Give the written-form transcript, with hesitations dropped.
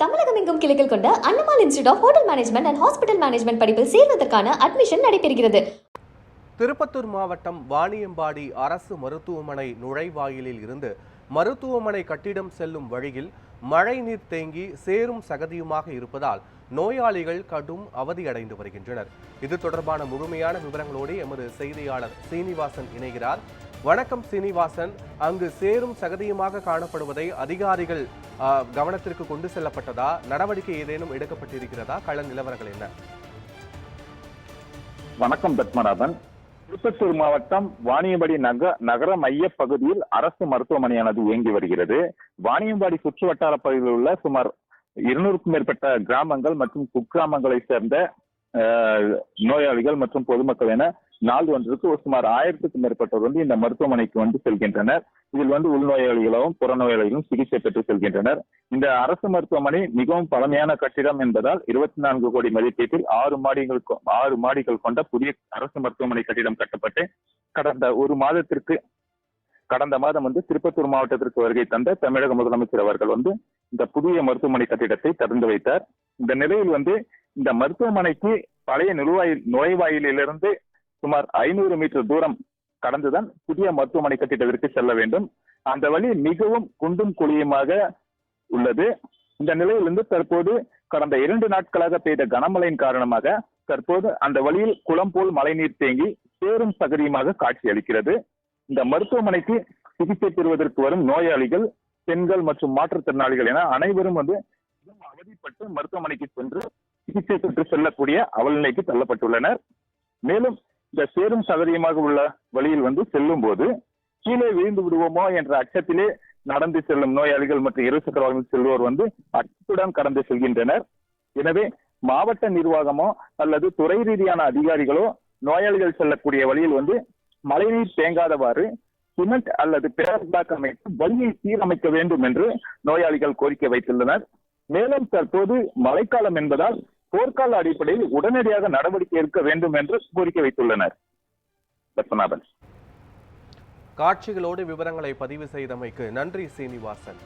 தமிழகம் எங்கும் கிளைகள் கொண்ட Annamal institute of hotel management and hospital management படிப்பில் சேர்வதற்கான அட்மிஷன் நடைபெறுகிறது. திருப்பத்தூர் மாவட்டம் வாணியம்பாடி அரசு மருத்துவமனை நுழைவாயிலில் இருந்து மருத்துவமனை கட்டிடம் செல்லும் வழியில் மழைநீர் தேங்கி சேரும் சகதியுமாக இருப்பதால் நோயாளிகள் கடும் அவதியடைந்து வருகின்றனர். இது தொடர்பான முழுமையான விவரங்களோடு எமது செய்தியாளர் சீனிவாசன் இணைகிறார். வணக்கம் சீனிவாசன், அங்கு சேரும் சகதியுமாக காணப்படுவதை அதிகாரிகள் கவனத்திற்கு கொண்டு செல்லப்பட்டதா? நடவடிக்கை ஏதேனும் எடுக்கப்பட்டிருக்கிறதா? கள நிலவரங்கள் என்ன? வணக்கம் பத்மநாபன். திருப்பத்தூர் மாவட்டம் வாணியம்பாடி நகர மைய பகுதியில் அரசு மருத்துவமனையானது இயங்கி வருகிறது. வாணியம்பாடி சுற்று வட்டார பகுதியில் உள்ள சுமார் 200க்கும் மேற்பட்ட கிராமங்கள் மற்றும் குக்கிராமங்களை சேர்ந்த நோயாளிகள் மற்றும் பொதுமக்கள் என நாள் ஒன்றுக்கு சுமார் 1000க்கும் மேற்பட்டவர் இந்த மருத்துவமனைக்கு செல்கின்றனர். இதில் உள்நோயாளிகளும் புறநோயாளிகளும் சிகிச்சை பெற்று செல்கின்றனர். இந்த அரசு மருத்துவமனை மிகவும் பழமையான கட்டிடம் என்பதால் 24 கோடி மதிப்பீட்டில் 6 மாடிகள் கொண்ட புதிய அரசு மருத்துவமனை கட்டிடம் கட்டப்பட்டு கடந்த மாதம் திருப்பத்தூர் மாவட்டத்திற்கு வருகை தந்த தமிழக முதலமைச்சர் அவர்கள் இந்த புதிய மருத்துவமனை கட்டிடத்தை திறந்து வைத்தார். இந்த நிலையில் இந்த மருத்துவமனைக்கு பழைய நுழைவாயிலிருந்து சுமார் 500 மீட்டர் தூரம் கடந்துதான் புதிய மருத்துவமனை கட்டிடத்திற்கு செல்ல வேண்டும். அந்த வழி மிகவும் குண்டும் குழியுமாக உள்ளது. இந்த நிலையில் தற்போது கடந்த 2 நாட்களாக பெய்த கனமழையின் காரணமாக தற்போது அந்த வழியில் குளம் போல் மழைநீர் தேங்கி சேரும் சகதியுமாக காட்சி அளிக்கிறது. இந்த மருத்துவமனைக்கு சிகிச்சை பெறுவதற்கு வரும் நோயாளிகள், பெண்கள் மற்றும் மாற்றுத்திறனாளிகள் என அனைவரும் அவதிப்பட்டு மருத்துவமனைக்கு சென்று சிகிச்சை பெற்று செல்லக்கூடிய அவலநிலைக்கு தள்ளப்பட்டுள்ளனர். மேலும் இந்த சேரும் சகதியமாக உள்ள வழியில் செல்லும் போது கீழே விழுந்து விடுவோமோ என்ற அச்சத்திலே நடந்து செல்லும் நோயாளிகள் மற்றும் இருசக்கர வாகனத்தில் செல்வோர் அச்சத்துடன் கடந்து செல்கின்றனர். எனவே மாவட்ட நிர்வாகமோ அல்லது துறை ரீதியான அதிகாரிகளோ நோயாளிகள் செல்லக்கூடிய வழியில் மழைநீர் தேங்காதவாறு சிமெண்ட் அல்லது பேர் பிளாக் அமைத்து வழியை சீரமைக்க வேண்டும் என்று நோயாளிகள் கோரிக்கை வைத்துள்ளனர். மேலும் தற்போது மழைக்காலம் என்பதால் போர்க்கால அடிப்படையில் உடனடியாக நடவடிக்கை எடுக்க வேண்டும் என்று கோரிக்கை வைத்துள்ளனர். பத்மநாபன். காட்சிகளோடு விவரங்களை பதிவு செய்தமைக்கு நன்றி சீனிவாசன்.